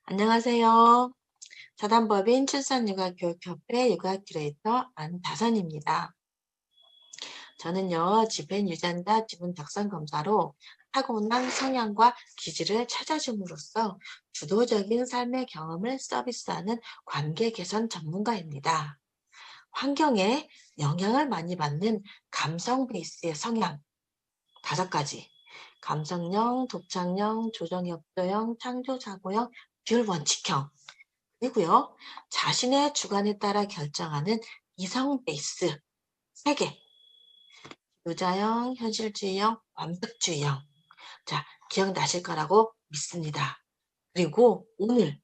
안녕하세요. 사단법인 출산육아교육협회 육아 큐레이터 안다선입니다. 저는요, 집행 유전자 지분 적성 검사로 타고난 성향과 기질을 찾아줌으로써 주도적인 삶의 경험을 서비스하는 관계 개선 전문가입니다. 환경에 영향을 많이 받는 감성 베이스의 성향 5가지, 감성형, 독창형, 조정협조형, 창조사고형, 듀얼원칙형, 그리고요, 자신의 주관에 따라 결정하는 이성 베이스 3개, 유자형, 현실주의형, 완벽주의형. 자, 기억나실 거라고 믿습니다. 그리고 오늘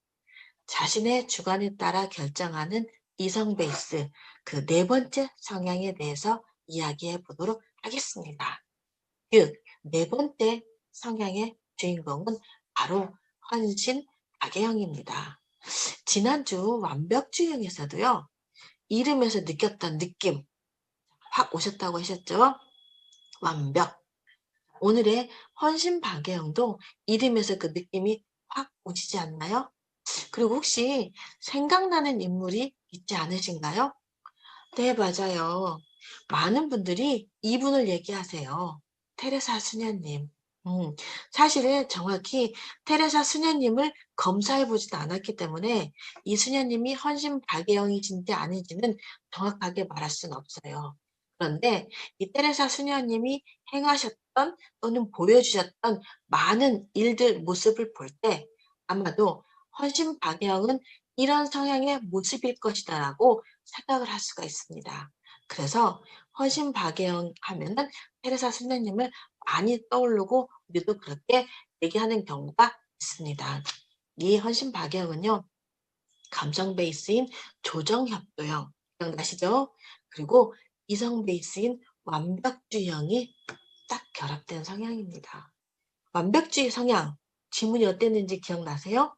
자신의 주관에 따라 결정하는 이성 베이스 그 4번째 성향에 대해서 이야기해 보도록 하겠습니다. 즉, 4번째 성향의 주인공은 바로 헌신 박예영입니다. 지난주 완벽주의에서도요, 이름에서 느꼈던 느낌 확 오셨다고 하셨죠? 완벽. 오늘의 헌신 박예영도 이름에서 그 느낌이 확 오시지 않나요? 그리고 혹시 생각나는 인물이 있지 않으신가요? 네, 맞아요. 많은 분들이 이분을 얘기하세요. 테레사 수녀님. 음, 사실은 정확히 테레사 수녀님을 검사해보지도 않았기 때문에 이 수녀님이 헌신 박예영이신지 아닌지는 정확하게 말할 수는 없어요. 그런데 이 테레사 수녀님이 행하셨던 또는 보여주셨던 많은 일들, 모습을 볼 때 아마도 헌신 박예영은 이런 성향의 모습일 것이다라고 생각을 할 수가 있습니다. 그래서 헌신 박예영 하면은 테레사 수녀님을 많이 떠오르고 우리도 그렇게 얘기하는 경우가 있습니다. 이 헌신 박예영은요, 감정 베이스인 조정협도형 기억나시죠? 그리고 이성 베이스인 완벽주의형이 딱 결합된 성향입니다. 완벽주의 성향, 지문이 어땠는지 기억나세요?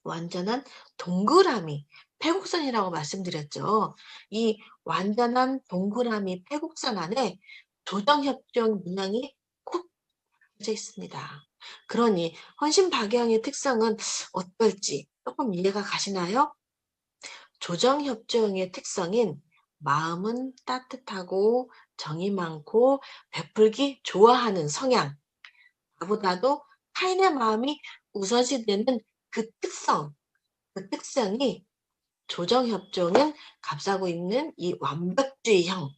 완전한 동그라미, 패곡선이라고 말씀드렸죠. 이 완전한 동그라미 패곡선 안에 조정협정 문양이 콕 그려져 있습니다. 그러니 헌신 박예영의 특성은 어떨지 조금 이해가 가시나요? 조정협조형의 특성인 마음은 따뜻하고 정이 많고 베풀기 좋아하는 성향, 나보다도 타인의 마음이 우선시되는 그 특성, 그 특성이 조정협조는 값싸고 있는 이 완벽주의형.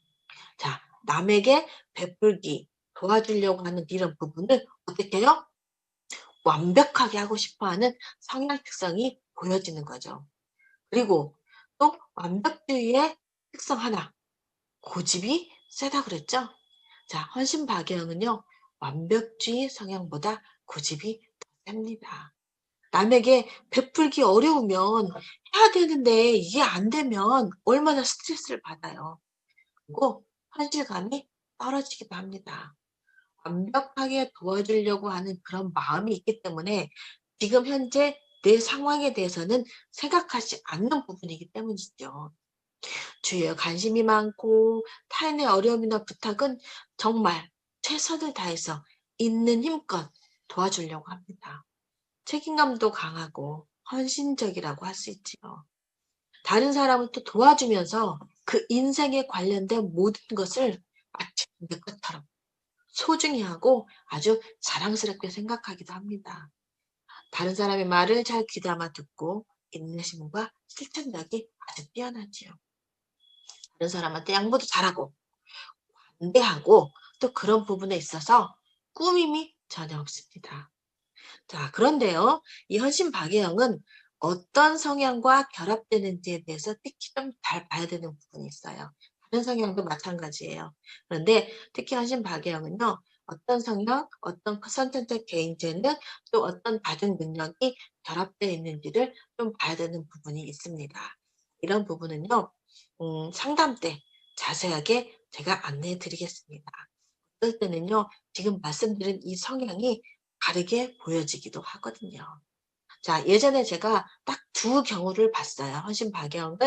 자, 남에게 베풀기, 도와주려고 하는 이런 부분을 어떻게 해요? 완벽하게 하고 싶어 하는 성향 특성이 보여지는 거죠. 그리고 또 완벽주의의 특성 하나, 고집이 세다 그랬죠? 자, 헌신 박예영은요, 완벽주의 성향보다 고집이 더 셉니다. 남에게 베풀기 어려우면 해야 되는데 이게 안 되면 얼마나 스트레스를 받아요. 그리고 현실감이 떨어지기도 합니다. 완벽하게 도와주려고 하는 그런 마음이 있기 때문에 지금 현재 내 상황에 대해서는 생각하지 않는 부분이기 때문이죠. 주위에 관심이 많고 타인의 어려움이나 부탁은 정말 최선을 다해서 있는 힘껏 도와주려고 합니다. 책임감도 강하고 헌신적이라고 할 수 있지요. 다른 사람을 또 도와주면서 그 인생에 관련된 모든 것을 마치 내 것처럼 소중히 하고 아주 자랑스럽게 생각하기도 합니다. 다른 사람의 말을 잘 귀담아 듣고 인내심과 실천력이 아주 뛰어나지요. 다른 사람한테 양보도 잘하고 관대하고 또 그런 부분에 있어서 꾸밈이 전혀 없습니다. 자, 그런데요, 이 헌신 박예영은 어떤 성향과 결합되는지에 대해서 특히 좀 잘 봐야 되는 부분이 있어요. 다른 성향도 마찬가지예요. 그런데 특히 헌신 박예영은요, 어떤 성향, 어떤 선천적 개인 재능, 또 어떤 다른 능력이 결합되어 있는지를 좀 봐야 되는 부분이 있습니다. 이런 부분은요, 상담 때 자세하게 제가 안내해 드리겠습니다. 어떨 때는요, 지금 말씀드린 이 성향이 다르게 보여지기도 하거든요. 자, 예전에 제가 딱 두 경우를 봤어요. 헌신 박영을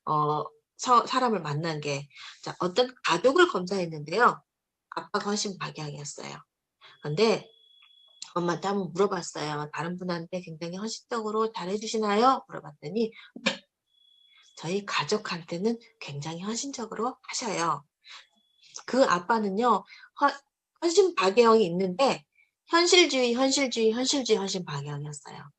어 사람을 만난 게. 자, 어떤 가족을 검사했는데요. 아빠가 헌신 박영이었어요. 근데 엄마한테 한번 물어봤어요. "다른 분한테 굉장히 헌신적으로 잘해 주시나요?" 물어봤더니 "네. 저희 가족한테는 굉장히 헌신적으로 하셔요." 그 아빠는요. 헌 헌신 박애형이 있는데 현실주의, 현실주의, 현실주의, 헌신 박애형이었어요.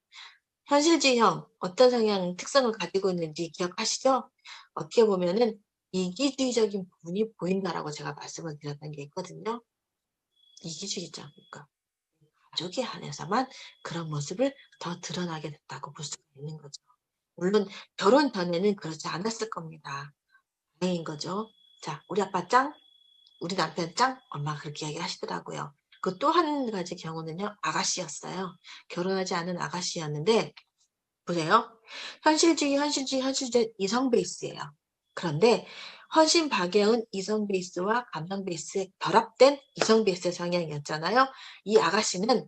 현실주의형 어떤 성향 특성을 가지고 있는지 기억하시죠? 어떻게 보면은 이기주의적인 부분이 보인다라고 제가 말씀을 드렸던 게 있거든요. 이기주의죠. 그러니까 가족에 한해서만 그런 모습을 더 드러나게 됐다고 볼 수가 있는 거죠. 물론 결혼 전에는 그렇지 않았을 겁니다. 다행인 거죠. 자, 우리 아빠 짱, 우리 남편 짱, 엄마가 그렇게 이야기하시더라고요. 그 또 한 가지 경우는요, 아가씨였어요. 결혼하지 않은 아가씨였는데 보세요. 현실주의, 현실주의, 현실주의 이성 베이스예요. 그런데 헌신 박애은 이성 베이스와 감성 베이스의 결합된 이성 베이스의 성향이었잖아요. 이 아가씨는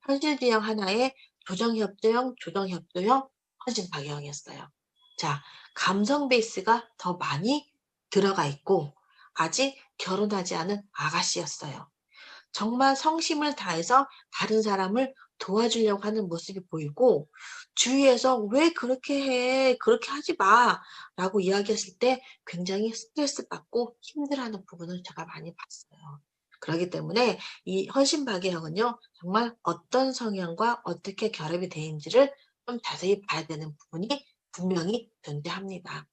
현실주의형 하나에 조정협조형, 조정협조형, 헌신 박애형이었어요. 자, 감성 베이스가 더 많이 들어가 있고 아직 결혼하지 않은 아가씨였어요. 정말 성심을 다해서 다른 사람을 도와주려고 하는 모습이 보이고 주위에서 "왜 그렇게 해? 그렇게 하지 마." 라고 이야기했을 때 굉장히 스트레스 받고 힘들어하는 부분을 제가 많이 봤어요. 그러기 때문에 이 헌신박애형은요. 정말 어떤 성향과 어떻게 결합이 되어 있는지를 좀 자세히 봐야 되는 부분이 분명히 존재합니다.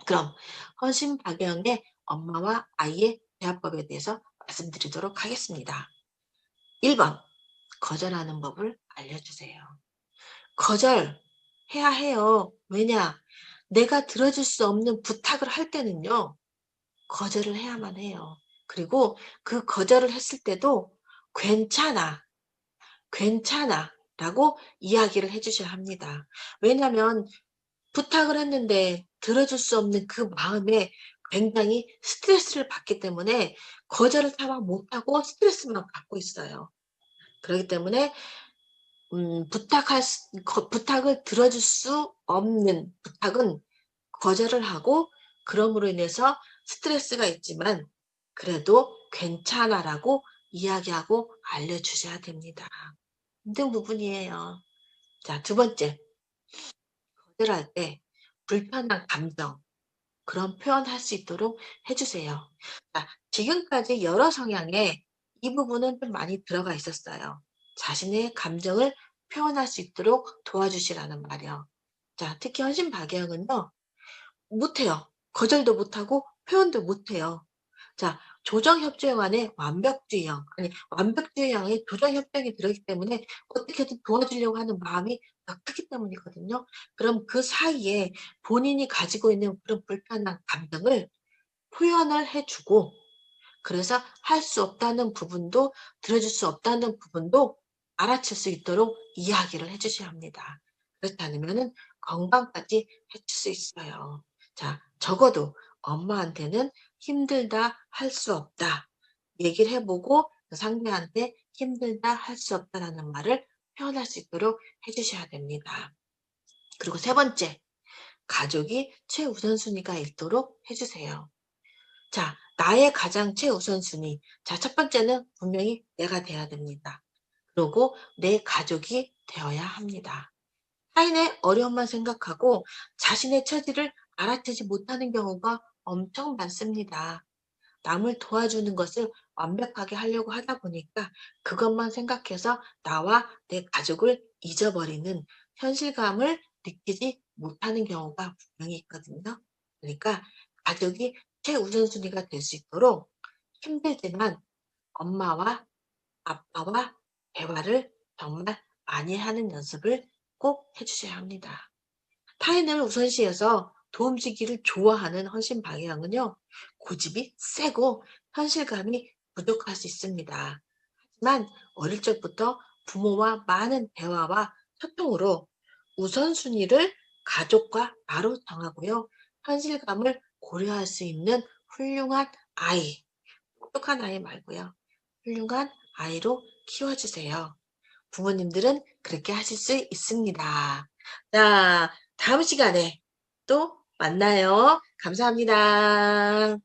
그럼 헌신박애형의 엄마와 아이의 대화법에 대해서 말씀드리도록 하겠습니다. 1번 거절하는 법을 알려주세요. 거절해야 해요. 왜냐? 내가 들어줄 수 없는 부탁을 할 때는요. 거절을 해야만 해요. 그리고 그 거절을 했을 때도 "괜찮아, 괜찮아." 라고 이야기를 해 주셔야 합니다. 왜냐하면 부탁을 했는데 들어줄 수 없는 그 마음에 굉장히 스트레스를 받기 때문에 거절을 다 못하고 스트레스만 받고 있어요. 그렇기 때문에 부탁을 들어줄 수 없는 부탁은 거절을 하고 그럼으로 인해서 스트레스가 있지만 그래도 "괜찮아."라고 이야기하고 알려주셔야 됩니다. 힘든 부분이에요. 자, 두 번째. 거절할 때 불편한 감정 그런 표현할 수 있도록 해 주세요. 자, 지금까지 여러 성향에 이 부분은 좀 많이 들어가 있었어요. 자신의 감정을 표현할 수 있도록 도와주시라는 말이요. 자, 특히 헌신박애형은요. 못해요. 거절도 못하고 표현도 못해요. 자, 조정협조형 안에 완벽주의형, 아니 완벽주의형에 조정협조형이 들어있기 때문에 어떻게든 도와주려고 하는 마음이 더 크기 때문이거든요. 그럼 그 사이에 본인이 가지고 있는 그런 불편한 감정을 표현을 해 주고 그래서 할 수 없다는 부분도 들어줄 수 없다는 부분도 알아챌 수 있도록 이야기를 해 주셔야 합니다. 그렇지 않으면은 건강까지 해칠 수 있어요. 자, 적어도 엄마한테는 "힘들다. 할 수 없다." 얘기를 해 보고 그 상대한테 "힘들다. 할 수 없다."라는 말을 표현할 수 있도록 해 주셔야 됩니다. 그리고 세 번째, 가족이 최우선순위가 있도록 해 주세요. 자, 나의 가장 최우선순위. 자, 첫 번째는 분명히 내가 돼야 됩니다. 그리고 내 가족이 되어야 합니다. 타인의 어려움만 생각하고 자신의 처지를 알아채지 못하는 경우가 엄청 많습니다. 남을 도와주는 것을 완벽하게 하려고 하다 보니까 그것만 생각해서 나와 내 가족을 잊어버리는 현실감을 느끼지 못하는 경우가 분명히 있거든요. 그러니까 가족이 최우선순위가 될 수 있도록 힘들지만 엄마와 아빠와 대화를 정말 많이 하는 연습을 꼭 해 주셔야 합니다. 타인을 우선시해서 도움주기를 좋아하는 헌신 방향은요, 고집이 세고 현실감이 부족할 수 있습니다. 하지만 어릴 적부터 부모와 많은 대화와 소통으로 우선순위를 가족과 바로 정하고요, 현실감을 고려할 수 있는 훌륭한 아이, 똑똑한 아이 말고요, 훌륭한 아이로 키워주세요. 부모님들은 그렇게 하실 수 있습니다. 자, 다음 시간에 또 만나요. 감사합니다.